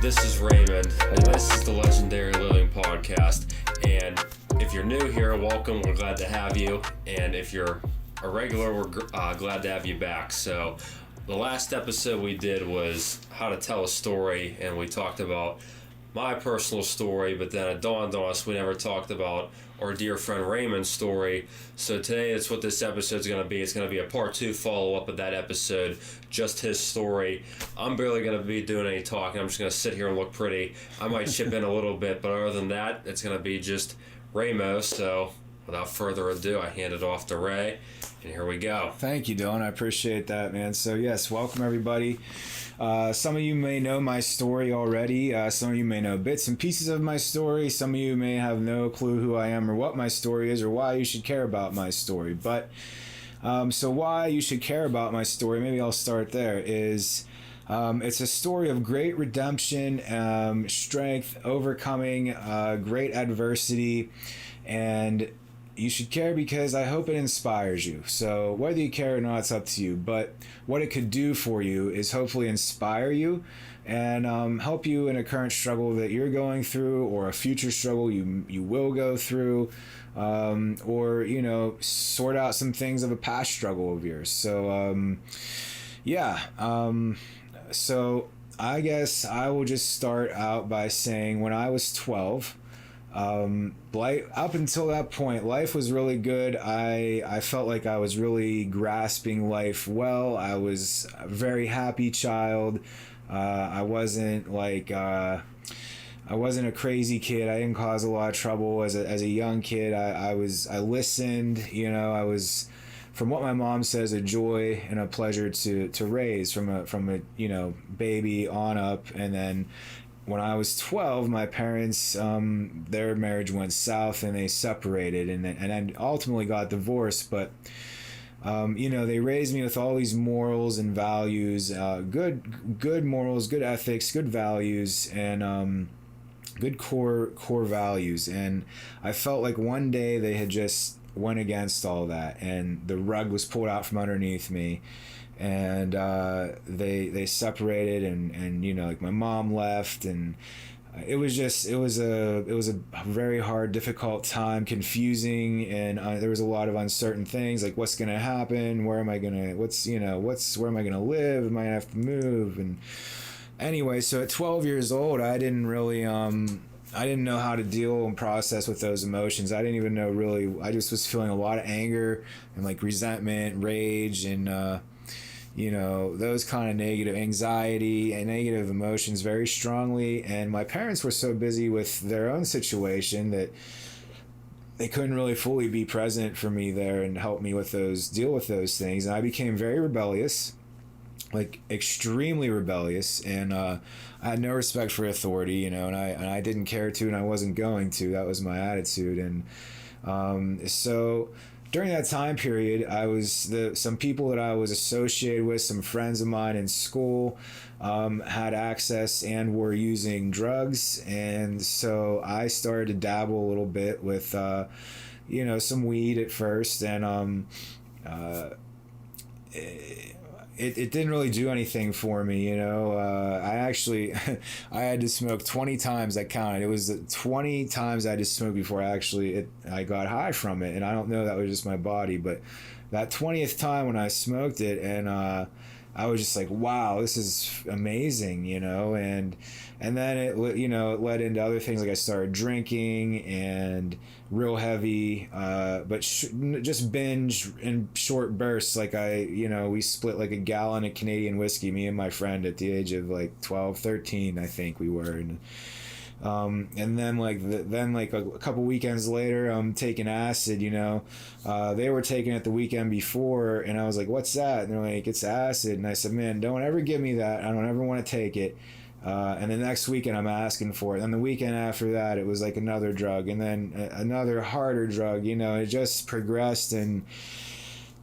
this is Raymond, and this is the Legendary Living Podcast. And if you're new here, welcome. We're glad to have you. And if you're a regular, we're glad to have you back. So the last episode we did was how to tell a story, and we talked about my personal story, but then it dawned on us we never talked about our dear friend Raymond's story. So today that's what this episode's going to be. It's going to be a part 2 follow-up of that episode, just his story. I'm barely going to be doing any talking. I'm just going to sit here and look pretty. I might chip in a little bit, but other than that, it's going to be just Ramo. So without further ado, I hand it off to Ray, and here we go. Thank you, Dylan. I appreciate that, man. So yes, welcome everybody. Some of you may know my story already. Some of you may know bits and pieces of my story. Some of you may have no clue who I am or what my story is or why you should care about my story. But so why you should care about my story, maybe I'll start there, is it's a story of great redemption, strength, overcoming great adversity, and you should care because I hope it inspires you. So whether you care or not, it's up to you. But what it could do for you is hopefully inspire you and help you in a current struggle that you're going through, or a future struggle you will go through, or, you know, sort out some things of a past struggle of yours. So, so I guess I will just start out by saying when I was 12, up until that point, life was really good. I felt like I was really grasping life well. I was a very happy child. I wasn't a crazy kid. I didn't cause a lot of trouble as a young kid. I listened, you know. I was, from what my mom says, a joy and a pleasure to raise from a you know, baby on up. And then when I was 12, my parents, their marriage went south and they separated, and I ultimately got divorced. But you know, they raised me with all these morals and values, good morals, good ethics, good values, and good core values. And I felt like one day they had just went against all that, and the rug was pulled out from underneath me. And they separated, and you know, like, my mom left, and it was a very hard, difficult time, confusing, and there was a lot of uncertain things, like what's gonna happen, where am I gonna live, am I gonna have to move? And anyway, so at 12 years old, I didn't really I didn't know how to deal and process with those emotions. I didn't even know really. I just was feeling a lot of anger and like resentment, rage, and you know, those kind of negative anxiety and negative emotions very strongly. And my parents were so busy with their own situation that they couldn't really fully be present for me there and help me deal with those things. And I became very rebellious, like extremely rebellious, and I had no respect for authority, you know, and I didn't care to, and I wasn't going to. That was my attitude. And so during that time period, some people that I was associated with, some friends of mine in school, had access and were using drugs. And so I started to dabble a little bit with, you know, some weed at first. And it didn't really do anything for me, you know. I had to smoke 20 times. I counted. It was 20 times I had to smoke before I got high from it. And I don't know, that was just my body. But that 20th time when I smoked it, and I was just like, wow, this is amazing, you know. And then it led into other things, like I started drinking, and real heavy, but just binge in short bursts. Like we split like a gallon of Canadian whiskey, me and my friend, at the age of like 12, 13, I think we were. And then a couple weekends later, I'm taking acid, you know. They were taking it the weekend before, and I was like, what's that? And they're like, it's acid. And I said, man, don't ever give me that. I don't ever want to take it. And the next weekend I'm asking for it. And the weekend after that, it was like another drug, and then another harder drug, you know. It just progressed. And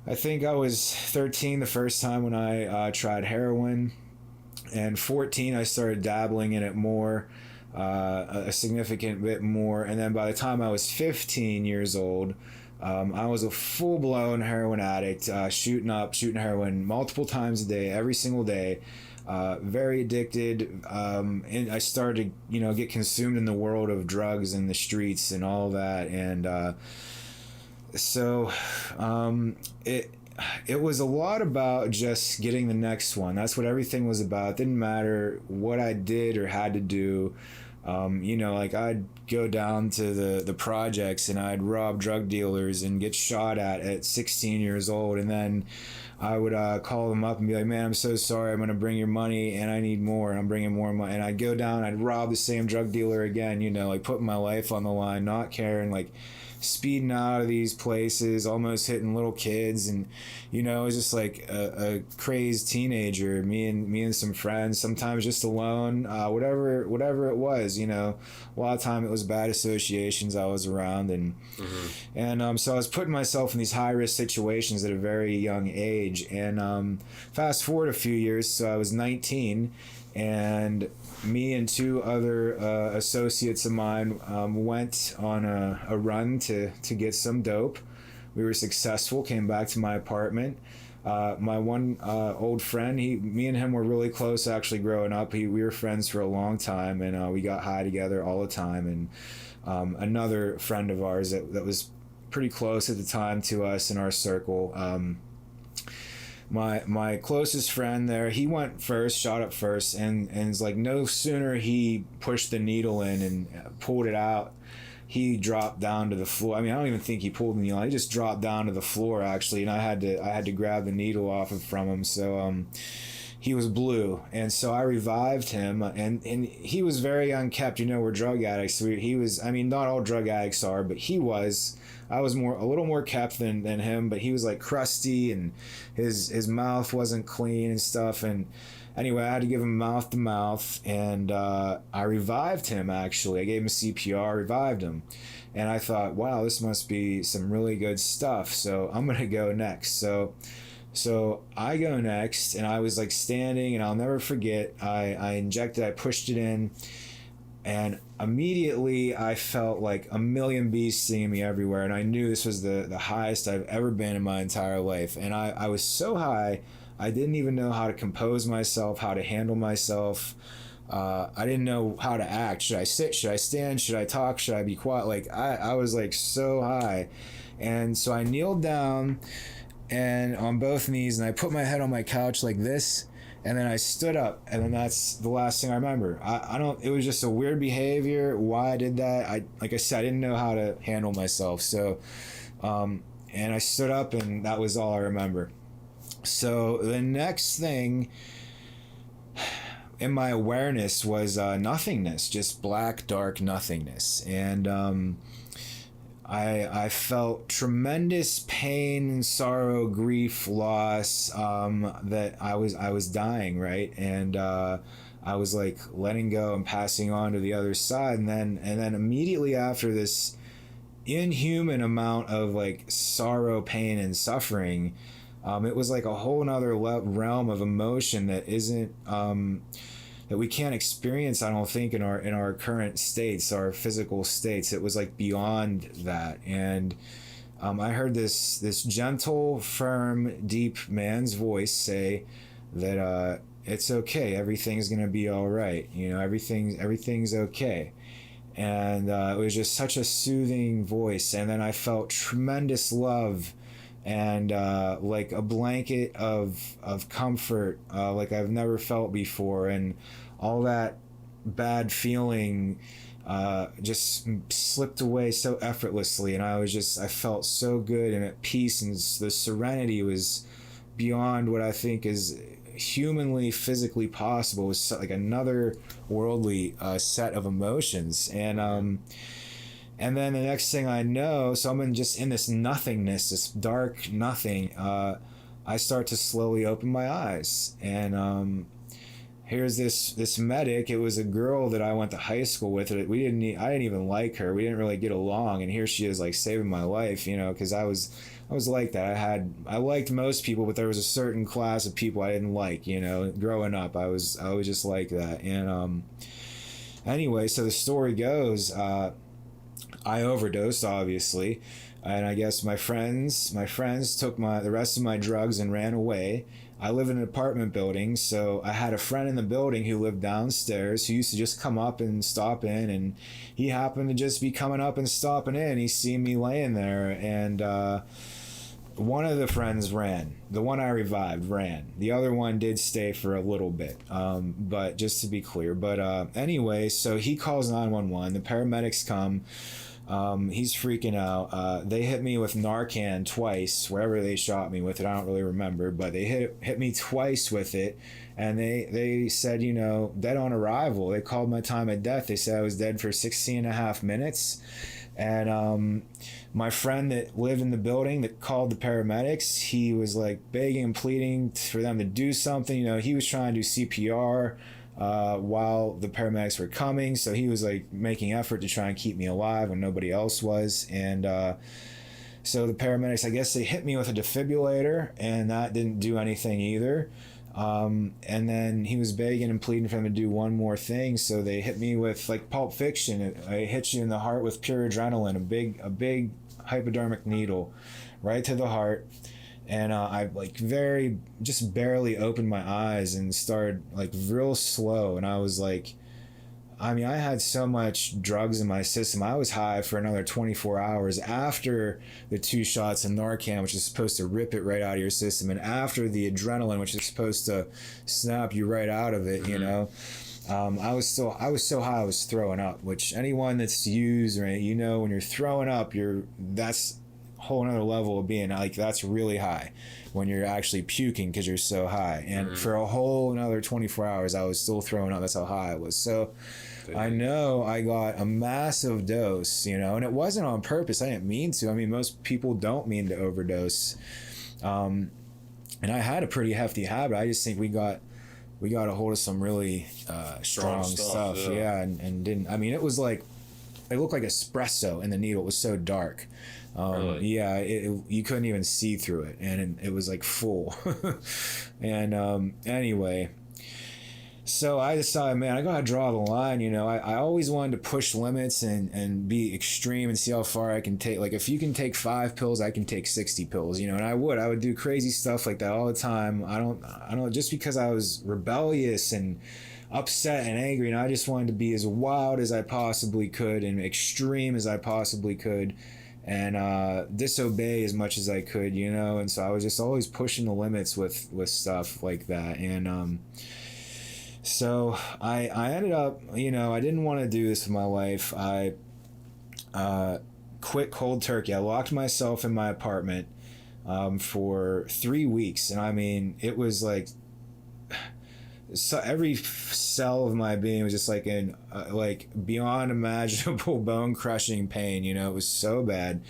I think I was 13 the first time when I tried heroin, and 14 I started dabbling in it more, a significant bit more. And then by the time I was 15 years old, I was a full-blown heroin addict, shooting heroin multiple times a day, every single day. very addicted, and I started to, get consumed in the world of drugs and the streets and all that, and so it was a lot about just getting the next one. That's what everything was about. It didn't matter what I did or had to do. Like I'd go down to the projects and I'd rob drug dealers and get shot at 16 years old, and then I would call them up and be like, man, I'm so sorry, I'm going to bring your money and I need more, and I'm bringing more money. And I'd go down, I'd rob the same drug dealer again, like putting my life on the line, not caring, like speeding out of these places, almost hitting little kids. And it was just like a crazed teenager, me and some friends, sometimes just alone, whatever it was. A lot of time it was bad associations I was around, and so I was putting myself in these high risk situations at a very young age. And fast forward a few years, so I was 19, and me and two other associates of mine went on a run to get some dope. We were successful, came back to my apartment. My one old friend, me and him were really close actually growing up. We were friends for a long time, and we got high together all the time. And another friend of ours that was pretty close at the time to us in our circle, my closest friend there, he went first, shot up first, and it's like no sooner he pushed the needle in and pulled it out, he dropped down to the floor. I mean, I don't even think he pulled the needle. He just dropped down to the floor actually, and I had to grab the needle off from him. So he was blue, and so I revived him, and he was very unkept. We're drug addicts. He was, I mean, not all drug addicts are, but he was. I was a little more kept than him, but he was like crusty, and his mouth wasn't clean and stuff. And anyway, I had to give him mouth to mouth, and I revived him actually. I gave him CPR, revived him, and I thought, wow, this must be some really good stuff. So I'm gonna go next. So I go next, and I was like standing, and I'll never forget. I injected, I pushed it in. And immediately I felt like a million bees stinging me everywhere. And I knew this was the highest I've ever been in my entire life. And I was so high, I didn't even know how to compose myself, how to handle myself. I didn't know how to act. Should I sit? Should I stand? Should I talk? Should I be quiet? Like I was like so high. And so I kneeled down and on both knees, and I put my head on my couch like this. And then I stood up, and then that's the last thing I remember. I don't, it was just a weird behavior, why I did that. Like I said, I didn't know how to handle myself. So, and I stood up, and that was all I remember. So the next thing in my awareness was nothingness, just black, dark nothingness. And I felt tremendous pain and sorrow, grief, loss, that I was dying, right? And I was like letting go and passing on to the other side, and then immediately after this inhuman amount of like sorrow, pain, and suffering, it was like a whole nother realm of emotion that isn't that we can't experience, I don't think, in our current states, our physical states. It was like beyond that. And I heard this gentle, firm, deep man's voice say that it's okay, everything's gonna be all right, everything's okay. And it was just such a soothing voice. And then I felt tremendous love and like a blanket of comfort, like I've never felt before, and all that bad feeling just slipped away so effortlessly, and I felt so good and at peace, and the serenity was beyond what I think is humanly, physically possible. It was like another worldly set of emotions. And then the next thing I know, so I'm in this nothingness, this dark nothing. I start to slowly open my eyes, and here's this medic. It was a girl that I went to high school with. I didn't even like her. We didn't really get along, and here she is like saving my life, because I was like that. I liked most people, but there was a certain class of people I didn't like. Growing up, I was just like that. And anyway, so the story goes. I overdosed, obviously. And I guess my friends took the rest of my drugs and ran away. I live in an apartment building, so I had a friend in the building who lived downstairs who used to just come up and stop in, and he happened to just be coming up and stopping in. He seen me laying there, and one of the friends ran. The one I revived ran. The other one did stay for a little bit, but just to be clear. But anyway, so he calls 911. The paramedics come. He's freaking out. They hit me with Narcan twice, wherever they shot me with it. I don't really remember, but they hit me twice with it. And they said, dead on arrival. They called my time of death. They said I was dead for 16 and a half minutes. And my friend that lived in the building that called the paramedics, he was like begging and pleading for them to do something. He was trying to do CPR while the paramedics were coming, so he was like making effort to try and keep me alive when nobody else was. And so the paramedics, I guess they hit me with a defibrillator, and that didn't do anything either. And then he was begging and pleading for them to do one more thing, so they hit me with like Pulp Fiction. I hit you in the heart with pure adrenaline, a big hypodermic needle right to the heart. And I just barely opened my eyes and started like real slow. And I was like, I had so much drugs in my system. I was high for another 24 hours after the 2 shots of Narcan, which is supposed to rip it right out of your system, and after the adrenaline, which is supposed to snap you right out of it, I was so high I was throwing up, which anyone that's used, right, when you're throwing up, that's a whole another level of being like, that's really high when you're actually puking because you're so high. And for a whole another 24 hours I was still throwing up. That's how high I was. So I know I got a massive dose, and it wasn't on purpose. I didn't mean to. Most people don't mean to overdose. And I had a pretty hefty habit. I just think we got a hold of some really strong stuff. Yeah. And didn't, it was like, it looked like espresso in the needle. It was so dark. Really? Yeah, you couldn't even see through it, and it was like full. And anyway, so I decided, man, I gotta draw the line. I always wanted to push limits and be extreme and see how far I can take. Like, if you can take 5 pills, I can take 60 pills. And I would do crazy stuff like that all the time. I don't just because I was rebellious and upset and angry, and I just wanted to be as wild as I possibly could and extreme as I possibly could, and disobey as much as I could, and so I was just always pushing the limits with stuff like that. And so I ended up, I didn't want to do this with my life. I quit cold turkey. I locked myself in my apartment for 3 weeks, and it was like, so every cell of my being was just like in like beyond imaginable bone crushing pain. It was so bad.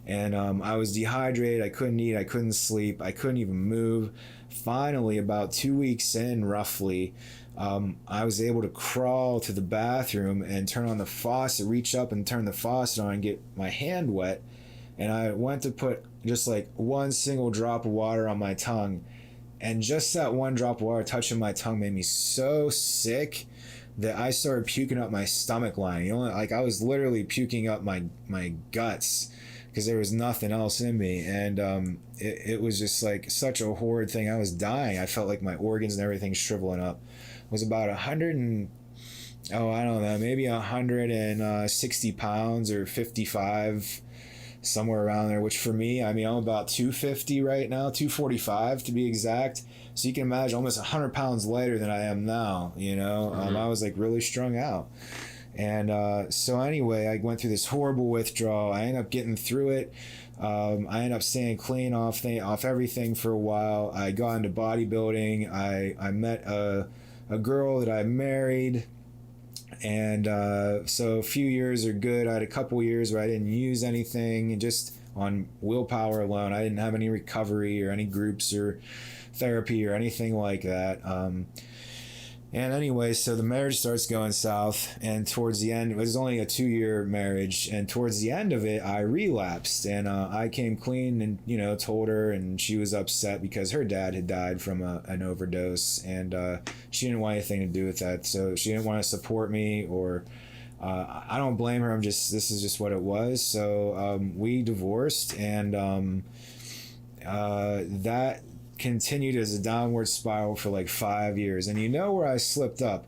And I was dehydrated. I couldn't eat. I couldn't sleep. I couldn't even move. Finally, about 2 weeks in, roughly, I was able to crawl to the bathroom and turn on the faucet, reach up and turn the faucet on and get my hand wet. And I went to put just like one single drop of water on my tongue. And just that one drop of water touching my tongue made me so sick that I started puking up my stomach lining. Like, I was literally puking up my guts because there was nothing else in me. And it was just like such a horrid thing. I was dying. I felt like my organs and everything shriveling up. It was about 160 pounds or 55, somewhere around there, which for me, I'm about 250 right now, 245 to be exact. So you can imagine, almost 100 pounds lighter than I am now. I was like really strung out. And so anyway, I went through this horrible withdrawal. I ended up getting through it. I ended up staying clean off everything for a while. I got into bodybuilding. I met a girl that I married. And so a few years are good. I had a couple years where I didn't use anything, and just on willpower alone. I didn't have any recovery or any groups or therapy or anything like that. And anyway, so the marriage starts going south, and towards the end, it was only a 2-year marriage, and towards the end of it, I relapsed, and I came clean and, told her, and she was upset because her dad had died from an overdose, and she didn't want anything to do with that, so she didn't want to support me or I don't blame her. This is just what it was. So we divorced, and that continued as a downward spiral for like 5 years. And you know where I slipped up?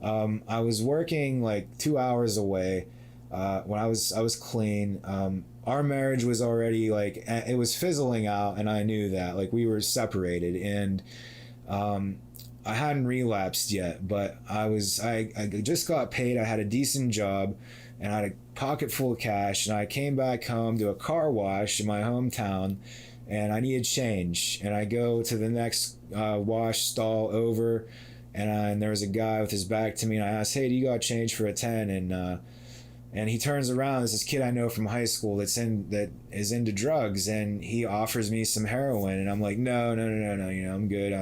I was working like 2 hours away when I was clean. Our marriage was already like, it was fizzling out, and I knew that. Like, we were separated, and I hadn't relapsed yet, but I just got paid. I had a decent job, and I had a pocket full of cash, and I came back home to a car wash in my hometown, and I needed change. And I go to the next wash stall over, and there was a guy with his back to me, and I asked, "Hey, do you got change for a 10?" And he turns around. There's this kid I know from high school that is into drugs, and he offers me some heroin, and I'm like, no, I'm good.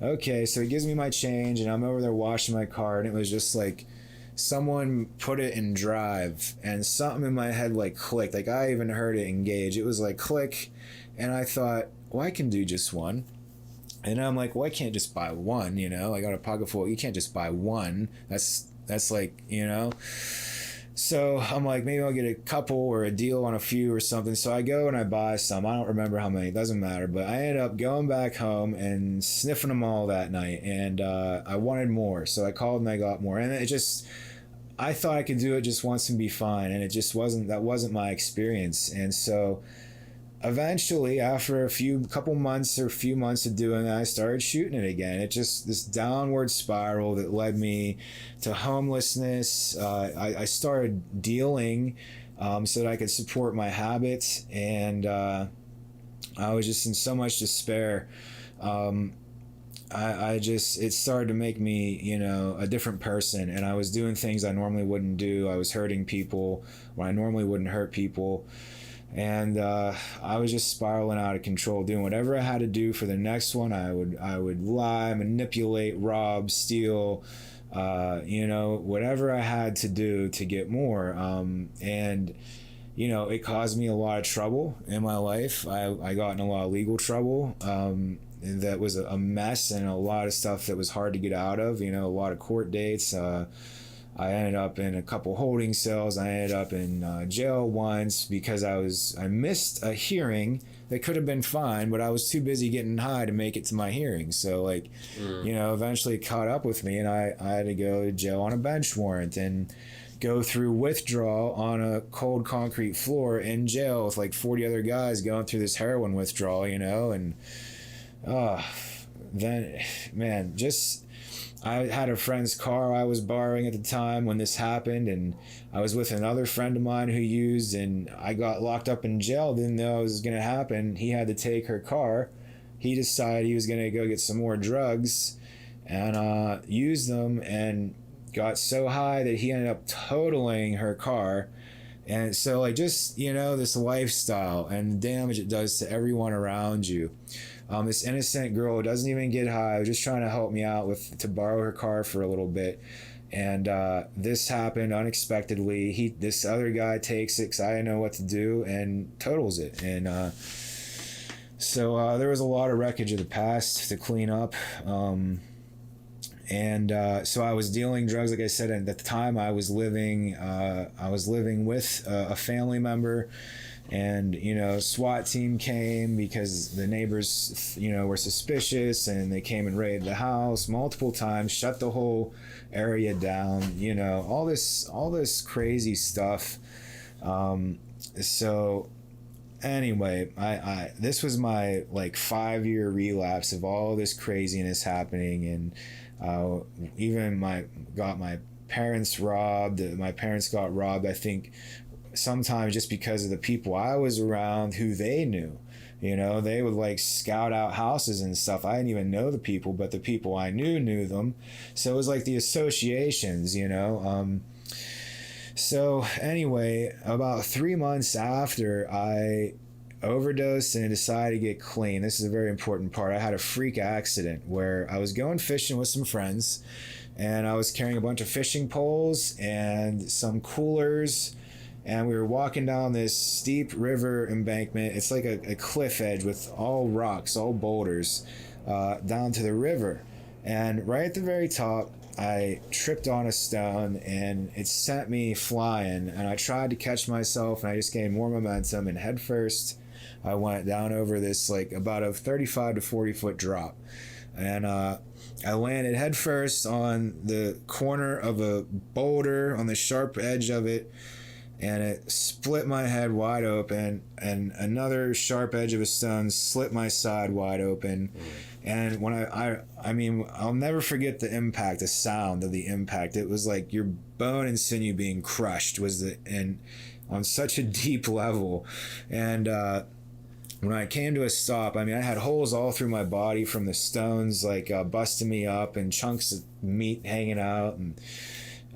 Okay, so he gives me my change, and I'm over there washing my car, and it was just like someone put it in drive, and something in my head like clicked. Like, I even heard it engage. It was like click, and I thought, well, I can do just one. And I'm like, well, I can't just buy one, I got a pocket full. You can't just buy one. That's like, So I'm like, maybe I'll get a couple or a deal on a few or something. So I go and I buy some. I don't remember how many. It doesn't matter. But I ended up going back home and sniffing them all that night. And I wanted more. So I called and I got more. And I thought I could do it just once and be fine. And that wasn't my experience. And so eventually, after a few months of doing that, I started shooting it again. It just, this downward spiral that led me to homelessness. I started dealing so that I could support my habits, and I was just in so much despair. It started to make me, a different person, and I was doing things I normally wouldn't do. I was hurting people when I normally wouldn't hurt people. And I was just spiraling out of control, doing whatever I had to do for the next one. I would lie, manipulate, rob, steal, whatever I had to do to get more. And it caused me a lot of trouble in my life. I got in a lot of legal trouble. That was a mess, and a lot of stuff that was hard to get out of. A lot of court dates. I ended up in a couple holding cells. I ended up in jail once because I missed a hearing that could have been fine, but I was too busy getting high to make it to my hearing. So eventually it caught up with me, and I had to go to jail on a bench warrant and go through withdrawal on a cold concrete floor in jail with like 40 other guys going through this heroin withdrawal, and then, man, I had a friend's car I was borrowing at the time when this happened, and I was with another friend of mine who used, and I got locked up in jail. Didn't know it was going to happen. He had to take her car. He decided he was going to go get some more drugs and use them, and got so high that he ended up totaling her car. And so this lifestyle and the damage it does to everyone around you. This innocent girl who doesn't even get high, was just trying to help me out to borrow her car for a little bit. And this happened unexpectedly. This other guy takes it because I didn't know what to do, and totals it. And so there was a lot of wreckage of the past to clean up. So I was dealing drugs, like I said, and at the time I was living with a family member. And SWAT team came because the neighbors were suspicious, and they came and raided the house multiple times, shut the whole area down, all this crazy stuff. So anyway, I this was my 5-year relapse of all this craziness happening, and even got my parents robbed. My parents got robbed, I think, sometimes just because of the people I was around who they knew. They would scout out houses and stuff. I didn't even know the people, but the people I knew them. So it was like the associations, So anyway, about 3 months after I overdosed and decided to get clean, this is a very important part. I had a freak accident where I was going fishing with some friends, and I was carrying a bunch of fishing poles and some coolers, and we were walking down this steep river embankment. It's like a cliff edge with all rocks, all boulders, down to the river. And right at the very top, I tripped on a stone and it sent me flying, and I tried to catch myself and I just gained more momentum, and head first I went down over this like about a 35 to 40 foot drop, and I landed head first on the corner of a boulder on the sharp edge of it, and it split my head wide open, and another sharp edge of a stone slit my side wide open. And when I mean, I'll never forget the impact, the sound of the impact. It was like your bone and sinew being crushed, and on such a deep level. And when I came to a stop, I mean, I had holes all through my body from the stones, like busting me up, and chunks of meat hanging out,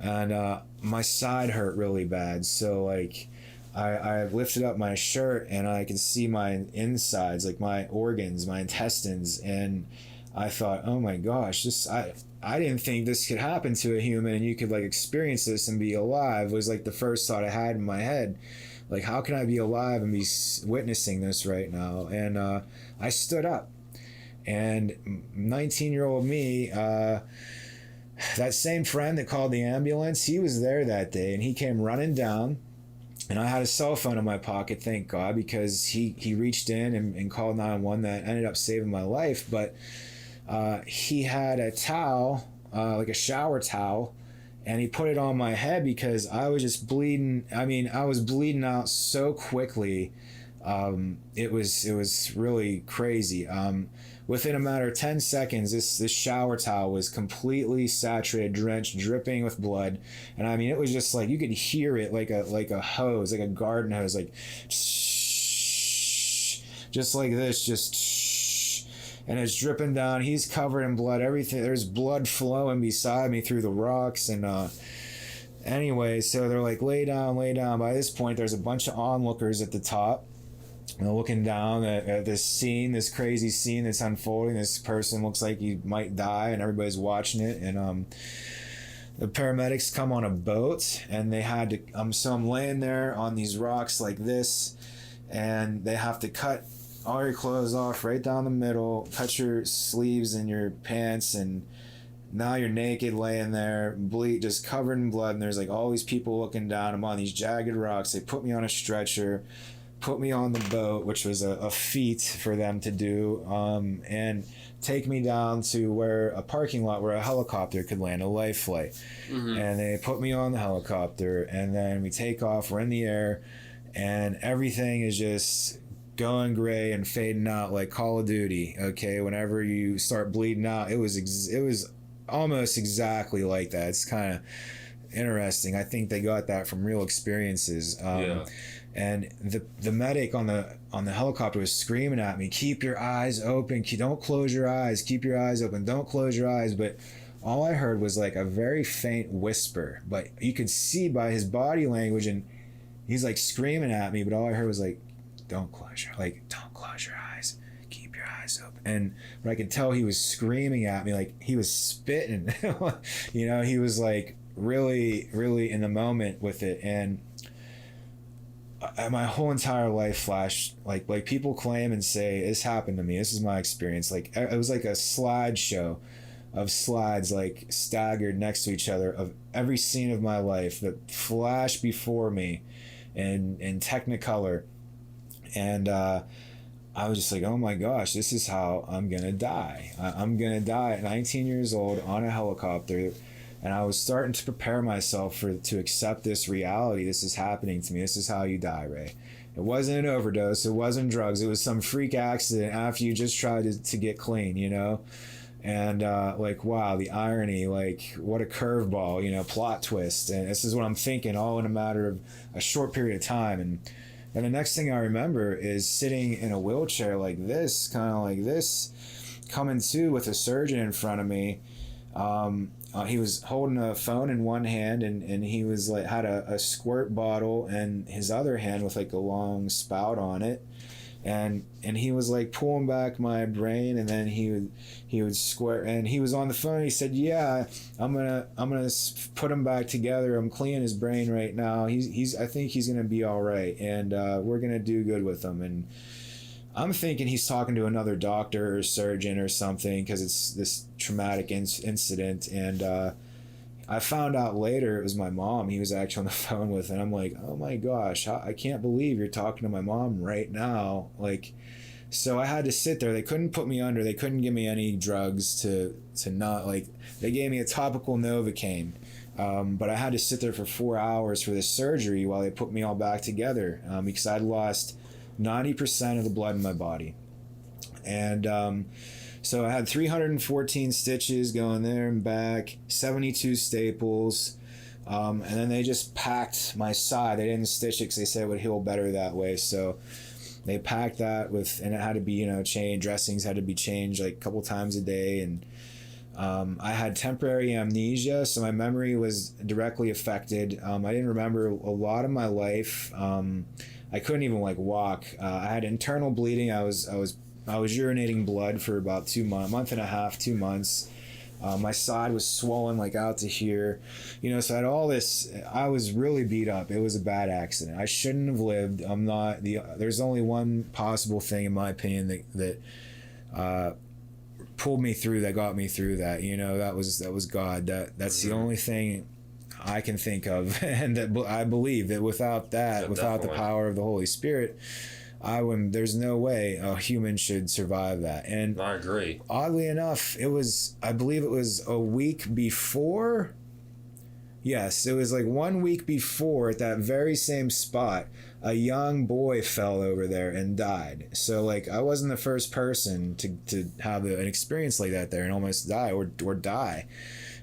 and my side hurt really bad. So like, I lifted up my shirt and I could see my insides, like my organs, my intestines, and I thought, oh my gosh, I didn't think this could happen to a human, and you could like experience this and be alive, was like the first thought I had in my head. Like, how can I be alive and be witnessing this right now? And I stood up, and 19-year-old me, that same friend that called the ambulance, he was there that day, and he came running down. And I had a cell phone in my pocket, thank God, because he reached in and called 911. That ended up saving my life. But he had a towel, like a shower towel, and he put it on my head because I was just bleeding. I mean, I was bleeding out so quickly. It was really crazy. Within a matter of 10 seconds, this shower towel was completely saturated, drenched, dripping with blood. And I mean, it was just like, you could hear it like a hose, like a garden hose, like just like this, just, and it's dripping down. He's covered in blood, everything. There's blood flowing beside me through the rocks. And anyway, so they're like, lay down, lay down. By this point, there's a bunch of onlookers at the top, looking down at this scene, this crazy scene that's unfolding. This person looks like he might die, and everybody's watching it. And the paramedics come on a boat, and they had to. So I'm laying there on these rocks like this, and they have to cut all your clothes off right down the middle, cut your sleeves and your pants, and now you're naked laying there, just covered in blood. And there's like all these people looking down. I'm on these jagged rocks. They put me on a stretcher, put me on the boat, which was a feat for them to do, and take me down to where a parking lot where a helicopter could land, a life flight. Mm-hmm. And they put me on the helicopter, and then we take off, we're in the air, and everything is just going gray and fading out like Call of Duty. Okay, whenever you start bleeding out, it was almost exactly like that. It's kind of interesting. I think they got that from real experiences. Yeah. And the medic on the helicopter was screaming at me, keep your eyes open, don't close your eyes, keep your eyes open, don't close your eyes. But all I heard was like a very faint whisper, but you could see by his body language, and he's like screaming at me, but all I heard was like, don't close your eyes, keep your eyes open. And but I could tell he was screaming at me, like he was spitting. You know, he was like really, really in the moment with it. And my whole entire life flashed, like people claim and say this happened to me, this is my experience. Like it was like a slideshow of slides, like staggered next to each other, of every scene of my life that flashed before me in Technicolor. And I was just like, oh my gosh, this is how I'm gonna die. I'm gonna die at 19 years old on a helicopter. And I was starting to prepare myself to accept this reality. This is happening to me. This is how you die, Ray. It wasn't an overdose. It wasn't drugs. It was some freak accident after you just tried to get clean, you know? And like, wow, the irony, like what a curveball, you know, plot twist. And this is what I'm thinking, all in a matter of a short period of time. And the next thing I remember is sitting in a wheelchair like this, kind of like this, coming to with a surgeon in front of me. He was holding a phone in one hand, and he was like had a squirt bottle in his other hand with like a long spout on it, and he was like pulling back my brain, and then he would squirt, and he was on the phone. He said, "Yeah, I'm gonna put him back together. I'm cleaning his brain right now. I think he's gonna be all right, and we're gonna do good with him." And I'm thinking he's talking to another doctor or surgeon or something, because it's this traumatic incident. And I found out later it was my mom he was actually on the phone with, and I'm like, oh my gosh, I can't believe you're talking to my mom right now. Like, so I had to sit there. They couldn't put me under. They couldn't give me any drugs to not, like, they gave me a topical Novocaine. But I had to sit there for 4 hours for this surgery while they put me all back together, because I'd lost 90% of the blood in my body. And so I had 314 stitches going there and back, 72 staples. And then they just packed my side. They didn't stitch it because they said it would heal better that way. So they packed that with, and it had to be, changed. Dressings had to be changed like a couple times a day. And I had temporary amnesia, so my memory was directly affected. I didn't remember a lot of my life. I couldn't even like walk. I had internal bleeding. I was urinating blood for about 2 months, month and a half, 2 months. My side was swollen like out to here, so I had all this. I was really beat up. It was a bad accident. I shouldn't have lived. There's only one possible thing in my opinion that pulled me through, that got me through that. That was God. That's the only thing I can think of, and that I believe that without that, yeah, without definitely the power of the Holy Spirit, there's no way a human should survive that. And I agree. Oddly enough, I believe it was a week before. Yes, it was like 1 week before, at that very same spot, a young boy fell over there and died. So like, I wasn't the first person to have an experience like that there and almost die or die.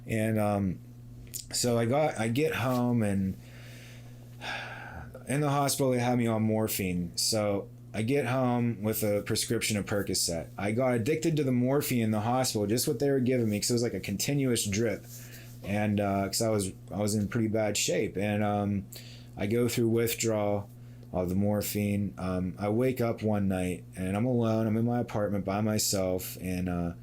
And so I get home, and in the hospital they had me on morphine. So I get home with a prescription of Percocet. I got addicted to the morphine in the hospital, just what they were giving me, because it was like a continuous drip. And because I was in pretty bad shape, and I go through withdrawal of the morphine. I wake up one night and I'm alone. I'm in my apartment by myself, and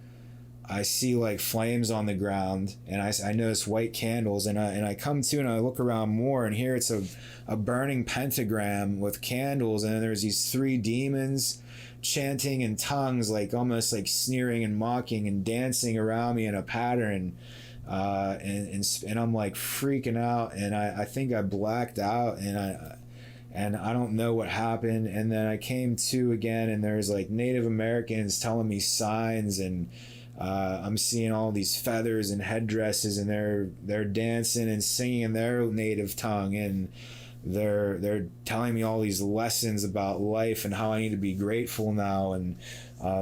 I see like flames on the ground, and I notice white candles, and I come to and I look around more, and here it's a burning pentagram with candles, and then there's these 3 demons chanting in tongues, like almost like sneering and mocking and dancing around me in a pattern. And I'm like freaking out, and I think I blacked out, and I don't know what happened. And then I came to again, and there's like Native Americans telling me signs, and I'm seeing all these feathers and headdresses, and they're dancing and singing in their native tongue, and they're telling me all these lessons about life and how I need to be grateful now, and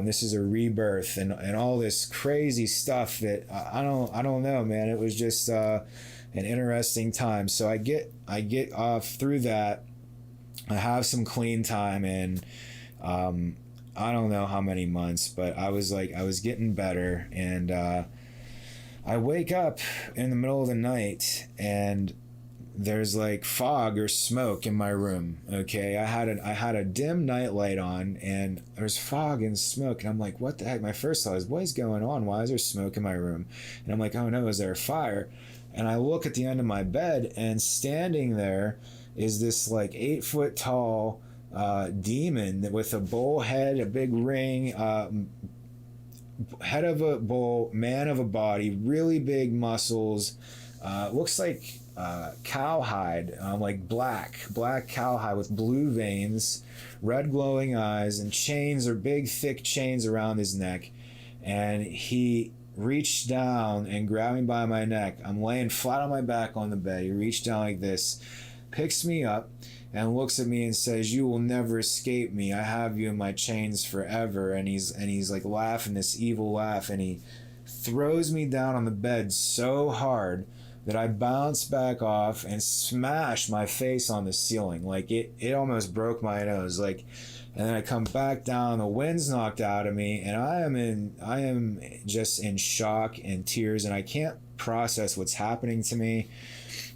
this is a rebirth, and all this crazy stuff that I don't know, man. It was just an interesting time. So I get off through that. I have some clean time, and I don't know how many months, but I was getting better, and I wake up in the middle of the night, and there's like fog or smoke in my room. Okay, I had a dim night light on, and there's fog and smoke, and I'm like, what the heck? My first thought is, what is going on? Why is there smoke in my room? And I'm like, oh no, is there a fire? And I look at the end of my bed, and standing there is this like 8 foot tall demon with a bull head, a big ring, head of a bull, man of a body, really big muscles, looks like cowhide, like black cowhide with blue veins, red glowing eyes, and chains, or big thick chains around his neck. And he reached down and grabbed me by my neck. I'm laying flat on my back on the bed. He reached down like this, picks me up, and looks at me and says, "You will never escape me. I have you in my chains forever." And he's like laughing this evil laugh, and he throws me down on the bed so hard that I bounced back off and smashed my face on the ceiling. Like it almost broke my nose. Like, and then I come back down, the wind's knocked out of me, and I am just in shock and tears, and I can't process what's happening to me.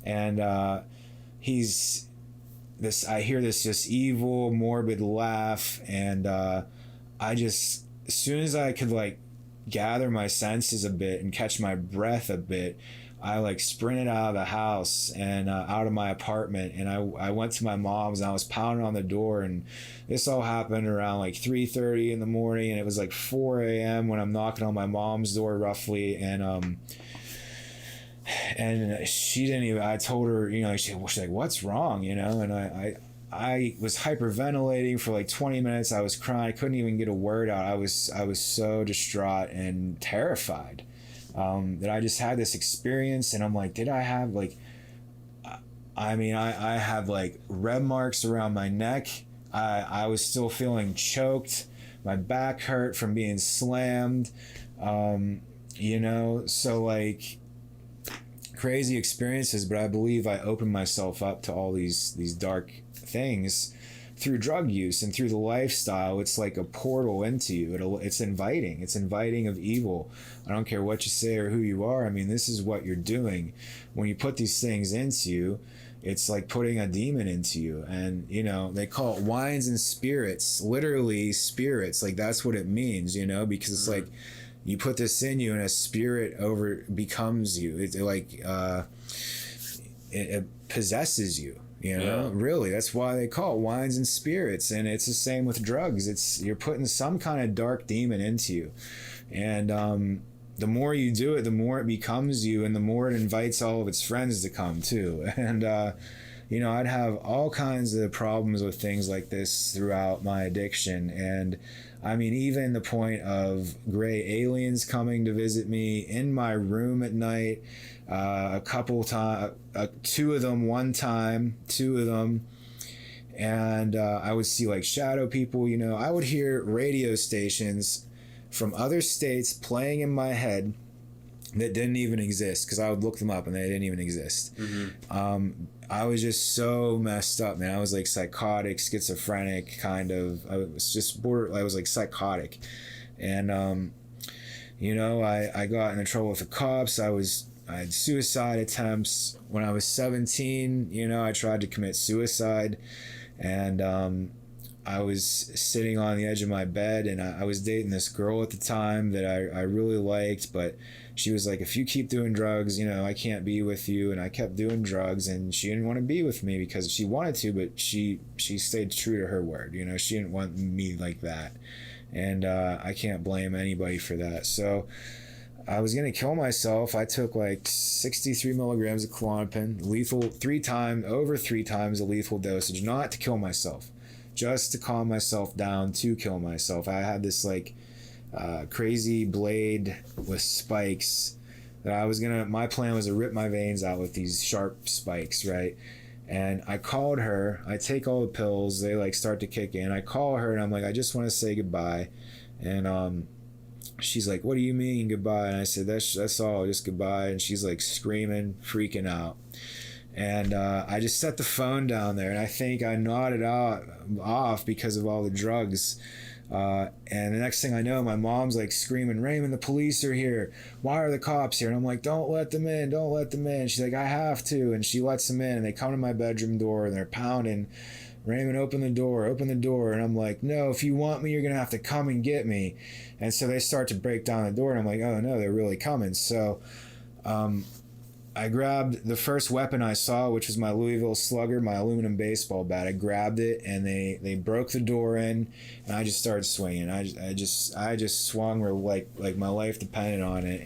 And I hear this just evil, morbid laugh, and I just, as soon as I could like gather my senses a bit and catch my breath a bit, I like sprinted out of the house and out of my apartment, and I went to my mom's, and I was pounding on the door, and this all happened around like 3:30 in the morning, and it was like 4 a.m. when I'm knocking on my mom's door roughly, and and she didn't even, I told her, you know, she's like, what's wrong, you know? And I was hyperventilating for like 20 minutes. I was crying. I couldn't even get a word out. I was so distraught and terrified, that I just had this experience. And I'm like, did I have like, I mean, I had like red marks around my neck. I was still feeling choked. My back hurt from being slammed. You know, so like, crazy experiences, but I believe I opened myself up to all these dark things through drug use and through the lifestyle. It's like a portal into you. It's inviting of evil. I don't care what you say or who you are. I mean, this is what you're doing when you put these things into you. It's like putting a demon into you. And you know, they call it wines and spirits, literally spirits. Like, that's what it means, you know, because it's like, you put this in you and a spirit becomes you. It possesses you, you know? Yeah. Really, that's why they call it wines and spirits. And it's the same with drugs. You're putting some kind of dark demon into you. And the more you do it, the more it becomes you, and the more it invites all of its friends to come too. And you know, I'd have all kinds of problems with things like this throughout my addiction. And I mean, even the point of gray aliens coming to visit me in my room at night, a couple times, two of them, and I would see like shadow people. You know, I would hear radio stations from other states playing in my head that didn't even exist, because I would look them up and they didn't even exist. Mm-hmm. I was just so messed up, man. I was like psychotic, schizophrenic, kind of. I was like psychotic. And, you know, I got into trouble with the cops. I had suicide attempts. When I was 17, you know, I tried to commit suicide. And I was sitting on the edge of my bed, and I was dating this girl at the time that I really liked, but she was like, if you keep doing drugs, you know, I can't be with you. And I kept doing drugs, and she didn't want to be with me because she wanted to, but she stayed true to her word. You know, she didn't want me like that. And I can't blame anybody for that. So I was going to kill myself. I took like 63 milligrams of Klonopin, over three times the lethal dosage, not to kill myself, just to calm myself down, to kill myself. I had this like crazy blade with spikes that my plan was to rip my veins out with these sharp spikes, right? And I called her. I take all the pills, they like start to kick in. I call her and I'm like, I just want to say goodbye. And she's like, what do you mean goodbye? And I said, that's all, just goodbye. And she's like screaming, freaking out. And I just set the phone down there, and I think I nodded off because of all the drugs. And the next thing I know, my mom's like screaming, Raymond, the police are here. Why are the cops here? And I'm like, don't let them in. She's like, I have to. And she lets them in, and they come to my bedroom door and they're pounding. Raymond, open the door. And I'm like, no, if you want me, you're going to have to come and get me. And so they start to break down the door, and I'm like, oh no, they're really coming. So, I grabbed the first weapon I saw, which was my Louisville Slugger, my aluminum baseball bat. I grabbed it, and they broke the door in, and I just started swinging. I just swung where like my life depended on it,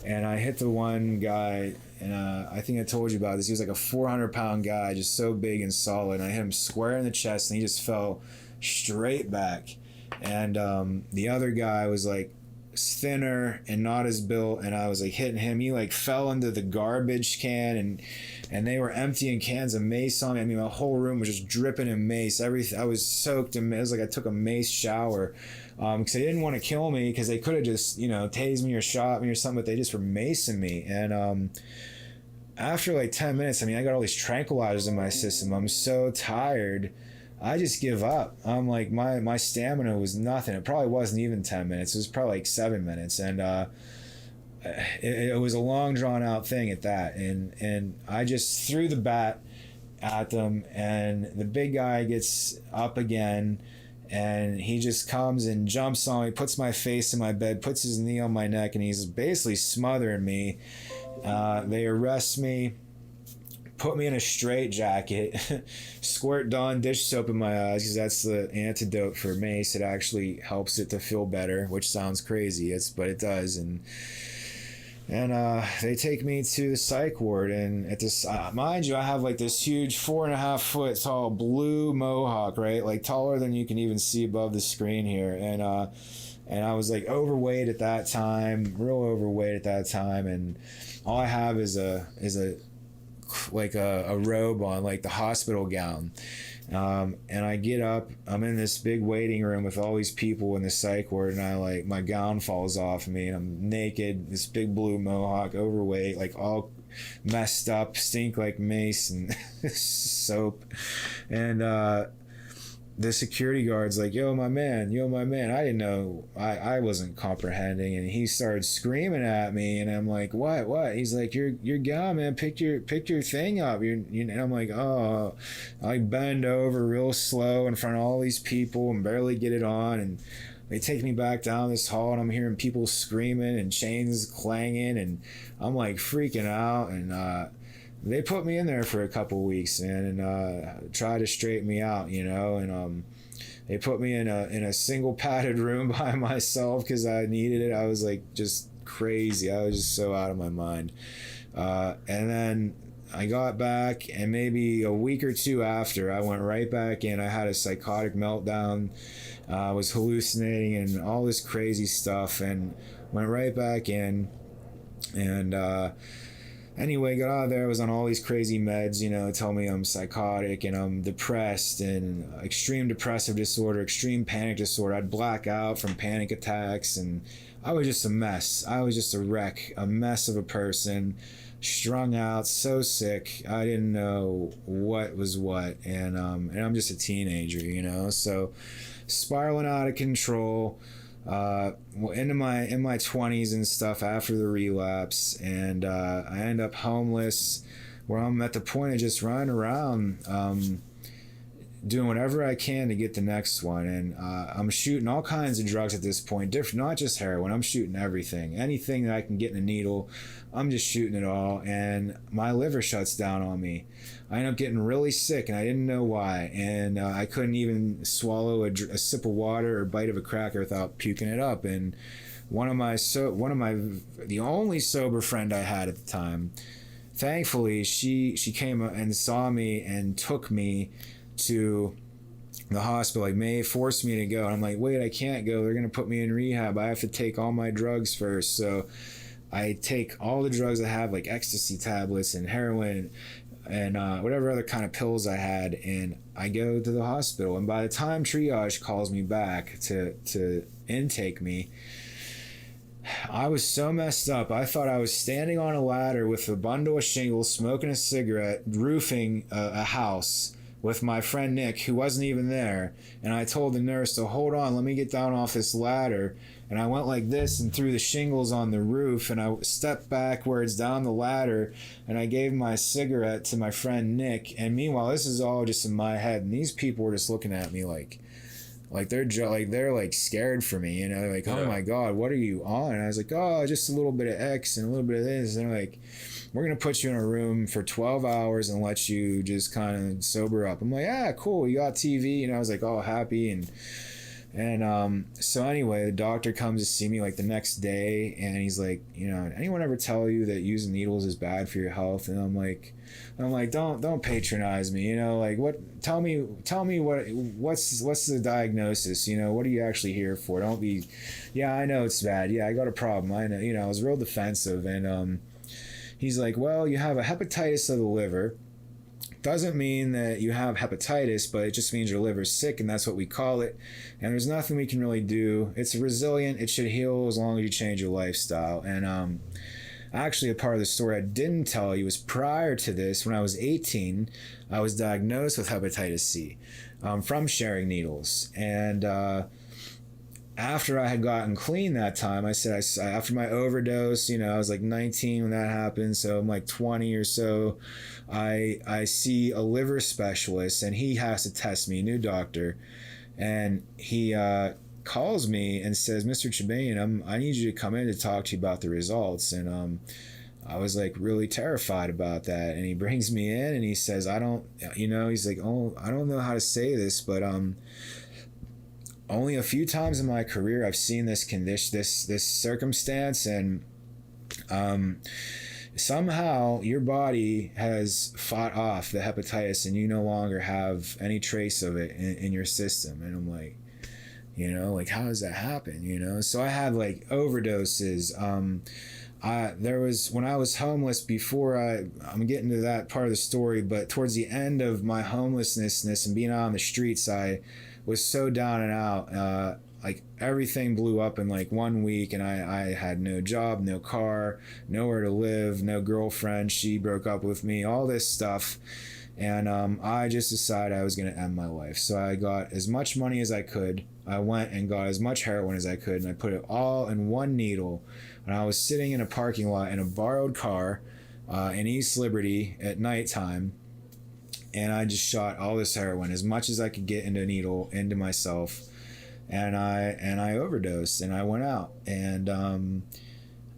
and I hit the one guy, and I think I told you about this. He was like a 400-pound guy, just so big and solid. And I hit him square in the chest, and he just fell straight back. And the other guy was like thinner and not as built, and I was like hitting him. He like fell into the garbage can, and they were emptying cans of mace on me. I mean, my whole room was just dripping in mace. Everything, I was soaked in mace. It was like I took a mace shower, because they didn't want to kill me, because they could have just, you know, tased me or shot me or something, but they just were macing me. And after like 10 minutes, I mean, I got all these tranquilizers in my system. I'm so tired, I just give up. I'm like, my stamina was nothing. It probably wasn't even 10 minutes. It was probably like 7 minutes. And it was a long drawn out thing at that. And I just threw the bat at them, and the big guy gets up again, and he just comes and jumps on me, puts my face in my bed, puts his knee on my neck, and he's basically smothering me. They arrest me, put me in a straitjacket, squirt Dawn dish soap in my eyes, because that's the antidote for mace. It actually helps it to feel better, which sounds crazy, but it does. And And they take me to the psych ward, and at this, mind you, I have like this huge 4.5 foot tall blue mohawk, right? Like taller than you can even see above the screen here. And I was like overweight at that time, real overweight at that time. And all I have is a robe on, like the hospital gown. And I get up, I'm in this big waiting room with all these people in the psych ward, and my gown falls off of me, and I'm naked, this big blue mohawk, overweight, like all messed up, stink like mace and soap. And the security guard's like, yo, my man. I didn't know, I wasn't comprehending, and he started screaming at me, and I'm like, what? He's like, you're gone, man, pick your thing up. And I'm like, oh. I bend over real slow in front of all these people and barely get it on, and they take me back down this hall, and I'm hearing people screaming and chains clanging, and I'm like freaking out. And they put me in there for a couple weeks, and tried to straighten me out, and they put me in a single padded room by myself because I needed it. I was like just crazy. I was just so out of my mind. And then I got back, and maybe a week or two after, I went right back in. I had a psychotic meltdown. I was hallucinating and all this crazy stuff, and went right back in. And anyway, got out of there. I was on all these crazy meds, tell me I'm psychotic and I'm depressed, and extreme depressive disorder, extreme panic disorder. I'd black out from panic attacks, and I was just a mess. I was just a wreck, a mess of a person, strung out, so sick. I didn't know what was what, and I'm just a teenager, so spiraling out of control. In my 20s and stuff after the relapse, and I end up homeless, where I'm at the point of just running around, doing whatever I can to get the next one. And I'm shooting all kinds of drugs at this point, different, not just heroin. I'm shooting everything, anything that I can get in a needle. I'm just shooting it all, and my liver shuts down on me. I ended up getting really sick, and I didn't know why. And I couldn't even swallow a sip of water or bite of a cracker without puking it up. And the only sober friend I had at the time, thankfully, she came and saw me and took me to the hospital. Like, forced me to go. And I'm like, wait, I can't go. They're gonna put me in rehab. I have to take all my drugs first. So I take all the drugs I have, like ecstasy tablets and heroin and whatever other kind of pills I had, and I go to the hospital. And by the time triage calls me back to intake me, I was so messed up. I thought I was standing on a ladder with a bundle of shingles, smoking a cigarette, roofing a house with my friend Nick, who wasn't even there. And I told the nurse to hold on, let me get down off this ladder. And I went like this and threw the shingles on the roof, and I stepped backwards down the ladder, and I gave my cigarette to my friend Nick. And meanwhile, this is all just in my head, and these people were just looking at me like they're like scared for me, like, oh my God, what are you on? And I was like, oh, just a little bit of X and a little bit of this. And they're like, we're gonna put you in a room for 12 hours and let you just kind of sober up. I'm like, yeah, cool, you got TV. I was like all happy. And so anyway, the doctor comes to see me like the next day, and he's like, anyone ever tell you that using needles is bad for your health? And I'm like, don't patronize me, like, what, tell me what's the diagnosis, what are you actually here for? Don't be, yeah, I know it's bad. Yeah, I got a problem. I know, I was real defensive. And he's like, well, you have a hepatitis of the liver. Doesn't mean that you have hepatitis, but it just means your liver's sick, and that's what we call it. And there's nothing we can really do. It's resilient. It should heal as long as you change your lifestyle. And actually, a part of the story I didn't tell you was prior to this, when I was 18, I was diagnosed with hepatitis C from sharing needles. And after I had gotten clean that time, I said, after my overdose, I was like 19 when that happened, so I'm like 20 or so. I see a liver specialist, and he has to test me, a new doctor, and he calls me and says, Mr. Chibane, I need you to come in to talk to you about the results. And I was like really terrified about that. And he brings me in, and he says, he's like, oh, I don't know how to say this, but only a few times in my career I've seen this condition, this circumstance, and Somehow your body has fought off the hepatitis and you no longer have any trace of it in your system. And I'm like, like, how does that happen? So I had like overdoses. There was, when I was homeless, before I'm getting to that part of the story, but towards the end of my homelessness and being out on the streets, I was so down and out. Like everything blew up in like 1 week, and I had no job, no car, nowhere to live, no girlfriend. She broke up with me, all this stuff. And I just decided I was going to end my life. So I got as much money as I could. I went and got as much heroin as I could, and I put it all in one needle. And I was sitting in a parking lot in a borrowed car in East Liberty at nighttime. And I just shot all this heroin, as much as I could get into a needle, into myself. And I overdosed, and I went out. And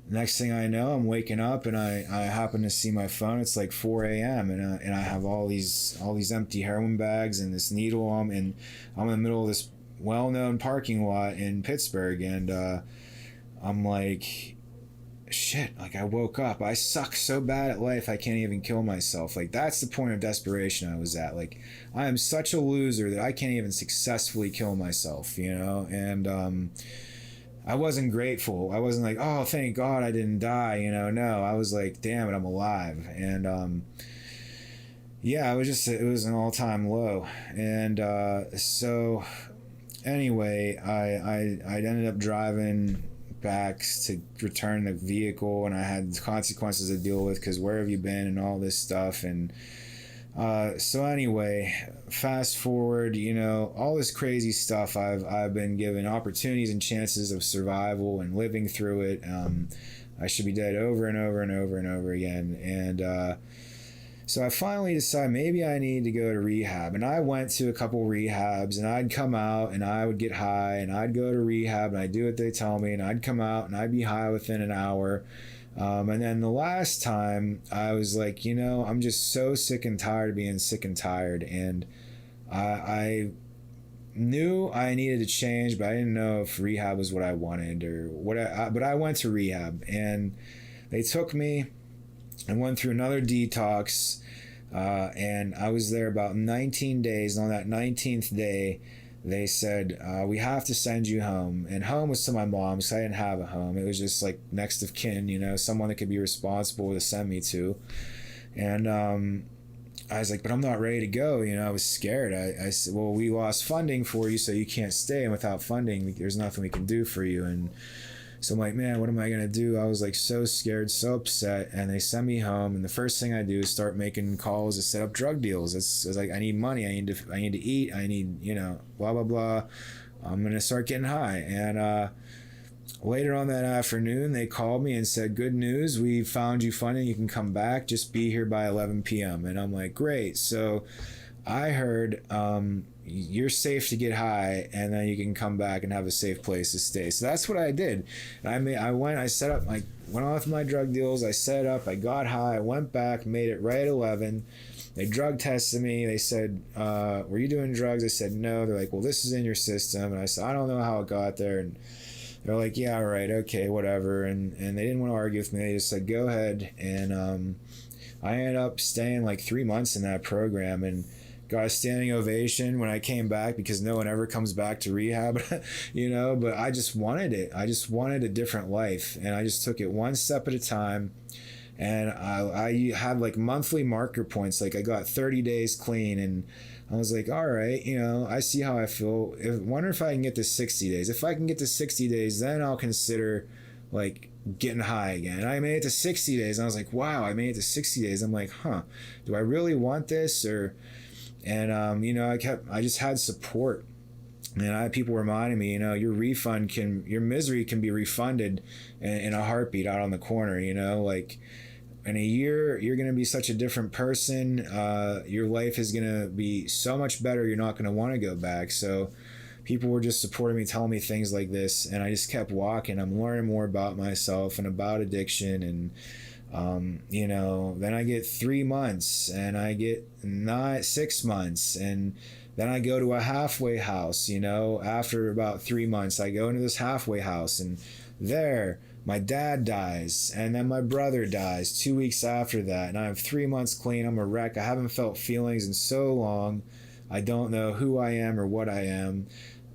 next thing I know, I'm waking up, and I happen to see my phone. It's like 4 a.m. and I have all these empty heroin bags and this needle. And I'm in the middle of this well-known parking lot in Pittsburgh, and I'm like, shit, like I woke up. I suck so bad at life I can't even kill myself. Like that's the point of desperation I was at. Like I am such a loser that I can't even successfully kill myself, and I wasn't grateful. I wasn't like, oh, thank God I didn't die, no, I was like, damn it, I'm alive. And yeah, it was an all-time low. And so anyway, I ended up driving back to return the vehicle, and I had consequences to deal with, because where have you been and all this stuff. And so anyway, fast forward, all this crazy stuff. I've been given opportunities and chances of survival and living through it. I should be dead over and over and over and over again. And so I finally decided maybe I need to go to rehab. And I went to a couple rehabs, and I'd come out and I would get high, and I'd go to rehab and I'd do what they tell me, and I'd come out and I'd be high within an hour. And then the last time I was like, I'm just so sick and tired of being sick and tired. And I knew I needed to change, but I didn't know if rehab was what I wanted or what. But I went to rehab, and they took me and went through another detox. And I was there about 19 days. And on that 19th day, they said, we have to send you home. And home was to my mom, because I didn't have a home. It was just like next of kin, someone that could be responsible to send me to. And I was like, but I'm not ready to go. I was scared. I said, well, we lost funding for you, so you can't stay. And without funding, there's nothing we can do for you. And so I'm like, man, what am I going to do? I was like so scared, so upset. And they send me home. And the first thing I do is start making calls to set up drug deals. It's like, I need money. I need to eat. I need, blah, blah, blah. I'm going to start getting high. And later on that afternoon, they called me and said, good news. We found you funding. You can come back. Just be here by 11 p.m. And I'm like, great. So I heard, you're safe to get high, and then you can come back and have a safe place to stay. So that's what I did. And I went off my drug deals. I set up, I got high, I went back, made it right at 11. They drug tested me. They said, were you doing drugs? I said, no. They're like, well, this is in your system. And I said, I don't know how it got there. And they're like, yeah, right. Okay, whatever. And they didn't want to argue with me. They just said, go ahead. And I ended up staying like 3 months in that program, and got a standing ovation when I came back, because no one ever comes back to rehab, but I just wanted it. I just wanted a different life, and I just took it one step at a time. And I had like monthly marker points. Like I got 30 days clean, and I was like, all right, I see how I feel. Wonder if I can get to 60 days. If I can get to 60 days, then I'll consider like getting high again. And I made it to 60 days, and I was like, wow, I made it to 60 days. I'm like, do I really want this? And I just had support, and I had people reminding me, your misery can be refunded in a heartbeat out on the corner. Like in a year, you're going to be such a different person. Your life is going to be so much better. You're not going to want to go back. So people were just supporting me, telling me things like this, and I just kept walking. I'm learning more about myself and about addiction, and then I get 3 months, and I get 6 months, and then I go to a halfway house. After about 3 months, I go into this halfway house, and there, my dad dies, and then my brother dies 2 weeks after that, and I have 3 months clean. I'm a wreck. I haven't felt feelings in so long. I don't know who I am or what I am.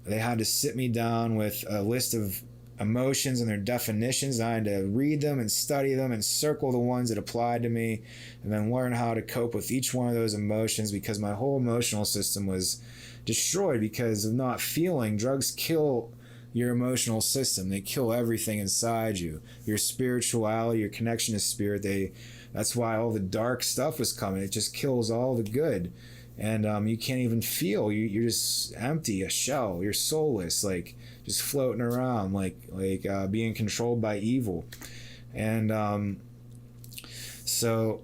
They had to sit me down with a list of emotions and their definitions. I had to read them and study them and circle the ones that applied to me, and then learn how to cope with each one of those emotions, because my whole emotional system was destroyed because of not feeling. Drugs kill your emotional system. They kill everything inside you. Your spirituality, your connection to spirit. That's why all the dark stuff was coming. It just kills all the good. And you can't even feel. You're just empty, a shell. You're soulless, like just floating around, like being controlled by evil. And so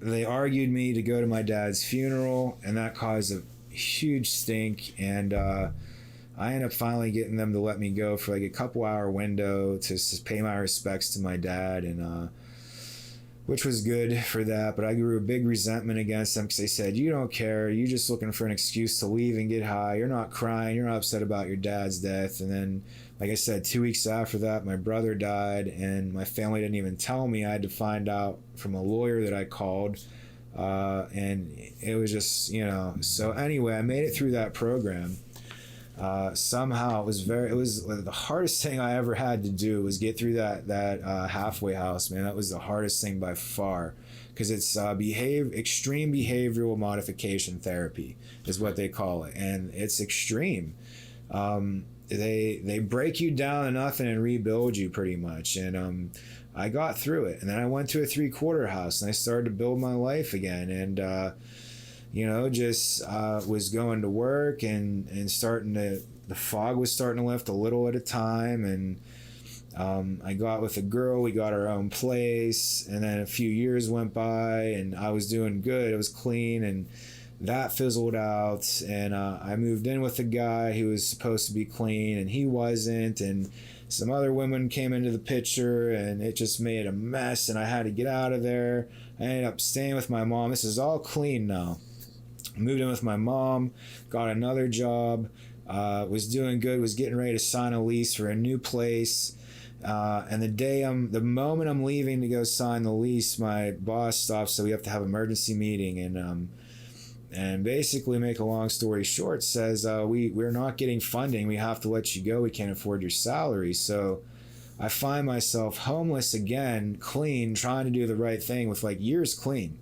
they argued me to go to my dad's funeral, and that caused a huge stink. And I ended up finally getting them to let me go for like a couple hour window to pay my respects to my dad, and which was good for that. But I grew a big resentment against them because they said, you don't care, you're just looking for an excuse to leave and get high, you're not crying, you're not upset about your dad's death. And then, like I said, 2 weeks after that, my brother died, and my family didn't even tell me. I had to find out from a lawyer that I called, and it was just, so anyway, I made it through that program. Somehow it was the hardest thing I ever had to do was get through that halfway house, man. That was the hardest thing by far, because it's extreme behavioral modification therapy is what they call it, and it's extreme. They break you down to nothing and rebuild you pretty much, and I got through it, and then I went to a 3/4 house and I started to build my life again, and was going to work and the fog was starting to lift a little at a time. And I got with a girl, we got our own place, and then a few years went by and I was doing good. It was clean, and that fizzled out. And I moved in with a guy who was supposed to be clean and he wasn't. And some other women came into the picture and it just made a mess, and I had to get out of there. I ended up staying with my mom. This is all clean now. Moved in with my mom, got another job, was doing good, was getting ready to sign a lease for a new place. And the moment I'm leaving to go sign the lease, my boss stops, so we have to have an emergency meeting. And basically, make a long story short, says we're not getting funding. We have to let you go. We can't afford your salary. So I find myself homeless again, clean, trying to do the right thing with like years clean.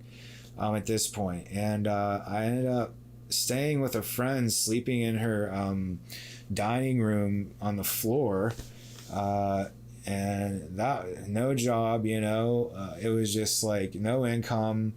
At this point, and I ended up staying with a friend, sleeping in her dining room on the floor, and that no job, it was just like no income,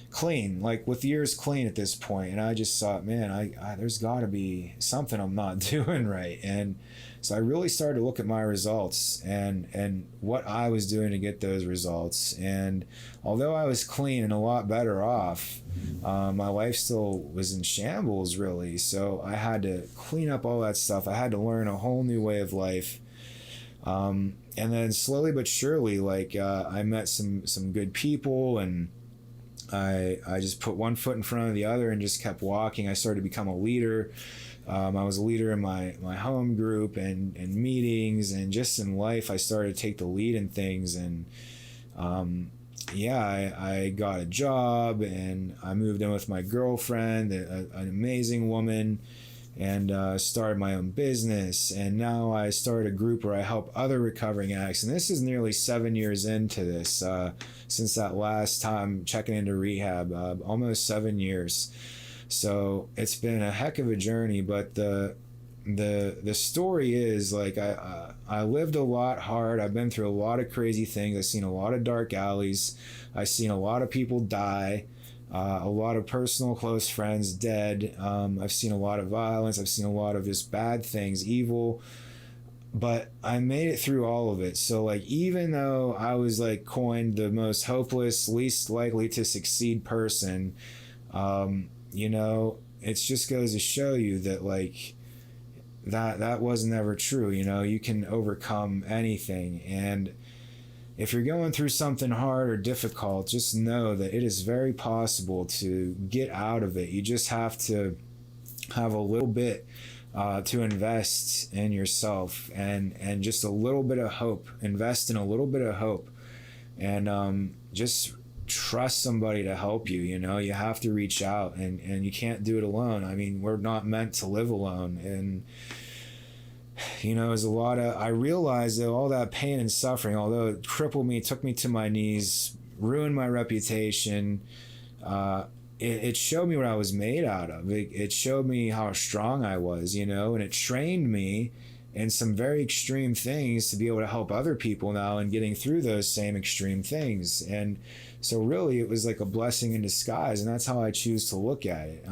clean, like with years clean at this point. And I just thought, man, I there's got to be something I'm not doing right. And so I really started to look at my results and what I was doing to get those results. And although I was clean and a lot better off, my life still was in shambles, really. So I had to clean up all that stuff. I had to learn a whole new way of life. And then slowly but surely, I met some good people, and I just put one foot in front of the other and just kept walking. I started to become a leader. I was a leader in my home group and meetings, and just in life I started to take the lead in things. And I got a job, and I moved in with my girlfriend, an amazing woman, and started my own business. And now I started a group where I help other recovering addicts, and this is nearly 7 years into this, since that last time checking into rehab, almost 7 years. So it's been a heck of a journey, but the story is I lived a lot hard. I've been through a lot of crazy things. I've seen a lot of dark alleys. I've seen a lot of people die, a lot of personal close friends dead. I've seen a lot of violence. I've seen a lot of just bad things, evil. But I made it through all of it. So even though I was coined the most hopeless, least likely to succeed person, it just goes to show you that that wasn't ever true. You can overcome anything. And if you're going through something hard or difficult, just know that it is very possible to get out of it. You just have to have a little bit to invest in yourself and just a little bit of hope. Invest in a little bit of hope, and just trust somebody to help you. You have to reach out, and you can't do it alone. I mean, we're not meant to live alone. And there's a lot of, I realized that all that pain and suffering, although it crippled me, took me to my knees, ruined my reputation, it showed me what I was made out of. It showed me how strong I was, and it trained me in some very extreme things to be able to help other people now in getting through those same extreme things. And so really it was like a blessing in disguise, and that's how I choose to look at it.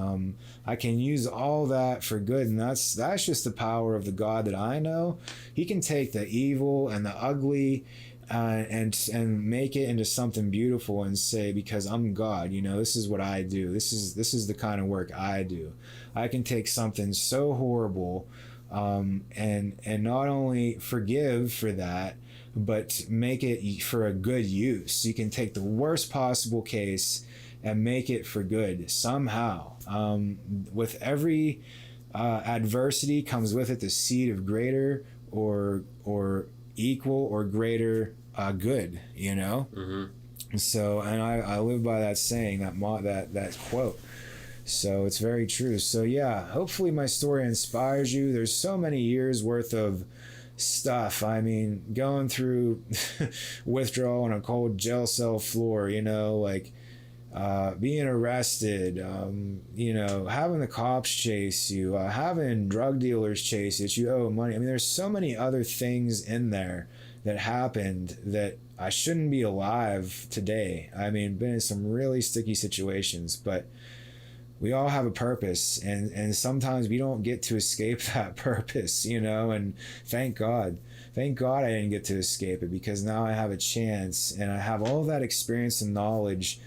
I can use all that for good, and that's just the power of the God that I know. He can take the evil and the ugly and make it into something beautiful and say, because I'm God, this is what I do. This is the kind of work I do. I can take something so horrible and not only forgive for that, but make it for a good use. You can take the worst possible case and make it for good somehow. With every adversity comes with it the seed of greater or equal or greater good. Mm-hmm. So, and I live by that saying, that quote. So it's very true. So yeah, hopefully my story inspires you. There's so many years worth of stuff. I mean, going through withdrawal on a cold jail cell floor, being arrested, having the cops chase you, having drug dealers chase you that you owe money. I mean, there's so many other things in there that happened that I shouldn't be alive today. I mean, been in some really sticky situations, but we all have a purpose, and sometimes we don't get to escape that purpose, and thank God I didn't get to escape it, because now I have a chance, and I have all that experience and knowledge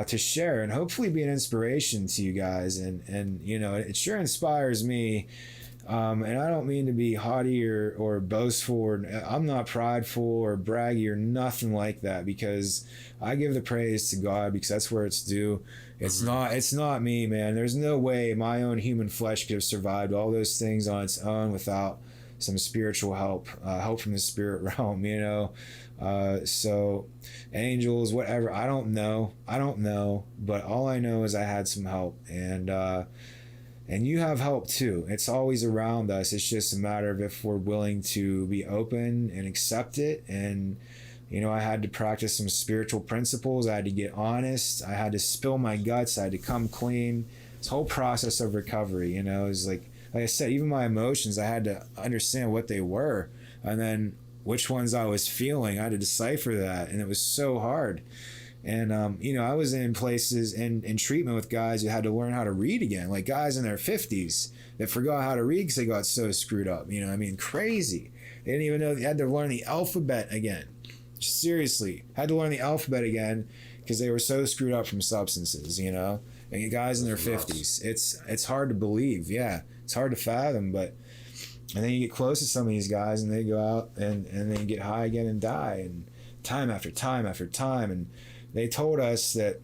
to share, and hopefully be an inspiration to you guys. And it sure inspires me. And I don't mean to be haughty or boastful, or I'm not prideful or braggy or nothing like that, because I give the praise to God, because that's where it's due. It's not me, man. There's no way my own human flesh could have survived all those things on its own without some spiritual help from the spirit realm, so angels, whatever, I don't know, but all I know is I had some help, and you have help too. It's always around us. It's just a matter of if we're willing to be open and accept it. And I had to practice some spiritual principles. I had to get honest. I had to spill my guts. I had to come clean. This whole process of recovery, is like I said, even my emotions, I had to understand what they were, and then which ones I was feeling. I had to decipher that, and it was so hard. And, I was in places in treatment with guys who had to learn how to read again, like guys in their 50s that forgot how to read because they got so screwed up. Crazy. They didn't even know they had to learn the alphabet again. Seriously, had to learn the alphabet again because they were so screwed up from substances, and guys in their 50s. It's hard to believe. Yeah, it's hard to fathom, and then you get close to some of these guys and they go out and they get high again and die, and time after time after time. And they told us that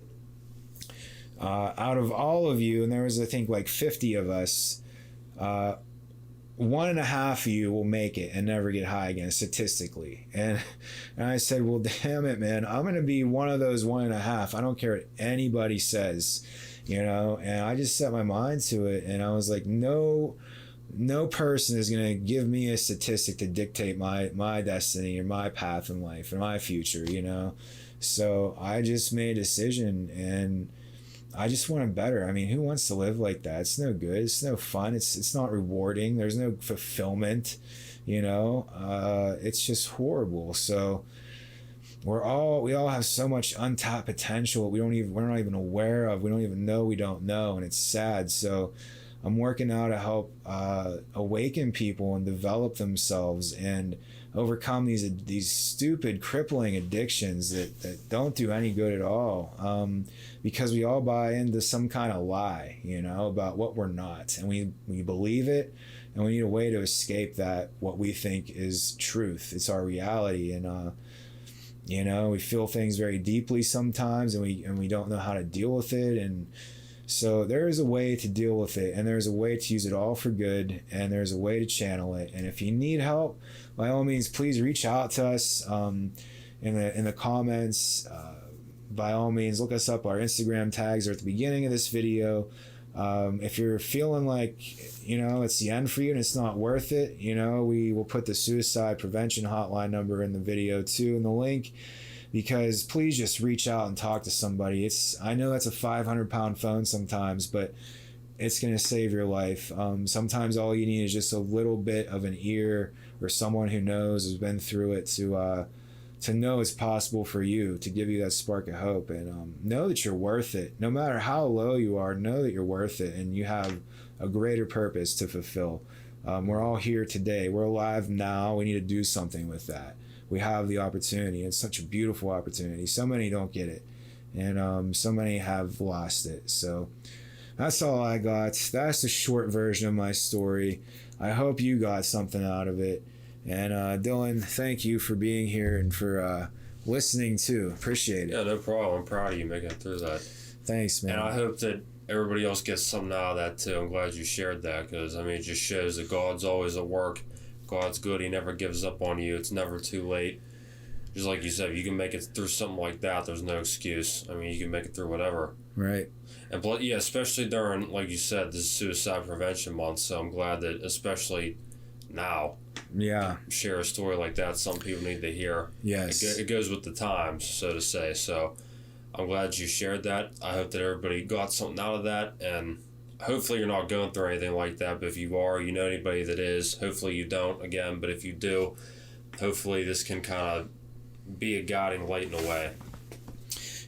out of all of you, and there was, I think, like 50 of us, 1.5 of you will make it and never get high again, statistically. And I said, well, damn it, man, I'm going to be one of those 1.5. I don't care what anybody says, and I just set my mind to it. And I was like, no person is going to give me a statistic to dictate my destiny or my path in life or my future, So I just made a decision, and I just wanted better. I mean, who wants to live like that? It's no good. It's no fun. It's not rewarding. There's no fulfillment, it's just horrible. So we all have so much untapped potential we're not even aware of. We don't even know we don't know, and it's sad. So I'm working now to help awaken people and develop themselves and overcome these stupid, crippling addictions that don't do any good at all, because we all buy into some kind of lie, about what we're not, and we believe it, and we need a way to escape that, what we think is truth. It's our reality, and we feel things very deeply sometimes, and we don't know how to deal with it. And So there is a way to deal with it, and there's a way to use it all for good, and there's a way to channel it. And if you need help, by all means, please reach out to us in the comments. By all means, look us up. Our Instagram tags are at the beginning of this video. If you're feeling like, it's the end for you and it's not worth it, we will put the suicide prevention hotline number in the video too, in the link, because please just reach out and talk to somebody. I know that's a 500-pound phone sometimes, but it's going to save your life. Sometimes all you need is just a little bit of an ear or someone who knows, has been through it, to know it's possible for you, to give you that spark of hope, and know that you're worth it. No matter how low you are, know that you're worth it, and you have a greater purpose to fulfill. We're all here today. We're alive now. We need to do something with that. We have the opportunity. It's such a beautiful opportunity. So many don't get it, and so many have lost it. So that's all I got. That's the short version of my story. I hope you got something out of it. And Dylan, thank you for being here and for listening too. Appreciate it. Yeah, no problem. I'm proud of you making it through that. Thanks, man. And I hope that everybody else gets something out of that too. I'm glad you shared that, because it just shows that God's always at work. God's good. He never gives up on you. It's never too late. Just like you said, if you can make it through something like that, there's no excuse. You can make it through whatever. Right. And yeah, especially during, like you said, this is Suicide Prevention Month. So I'm glad that, especially now, share a story like that. Some people need to hear. Yes. It goes with the times, so to say. So I'm glad you shared that. I hope that everybody got something out of that, and hopefully you're not going through anything like that. But if you are, you know anybody that is. Hopefully you don't, again. But if you do, hopefully this can kind of be a guiding light in a way.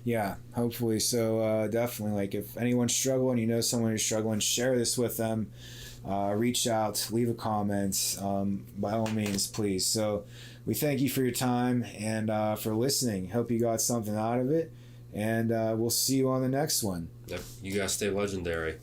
Yeah, hopefully. So definitely, like, if anyone's struggling, someone who's struggling, share this with them. Reach out, leave a comment, by all means, please. So we thank you for your time and for listening. Hope you got something out of it, and we'll see you on the next one. Yep. You guys stay legendary.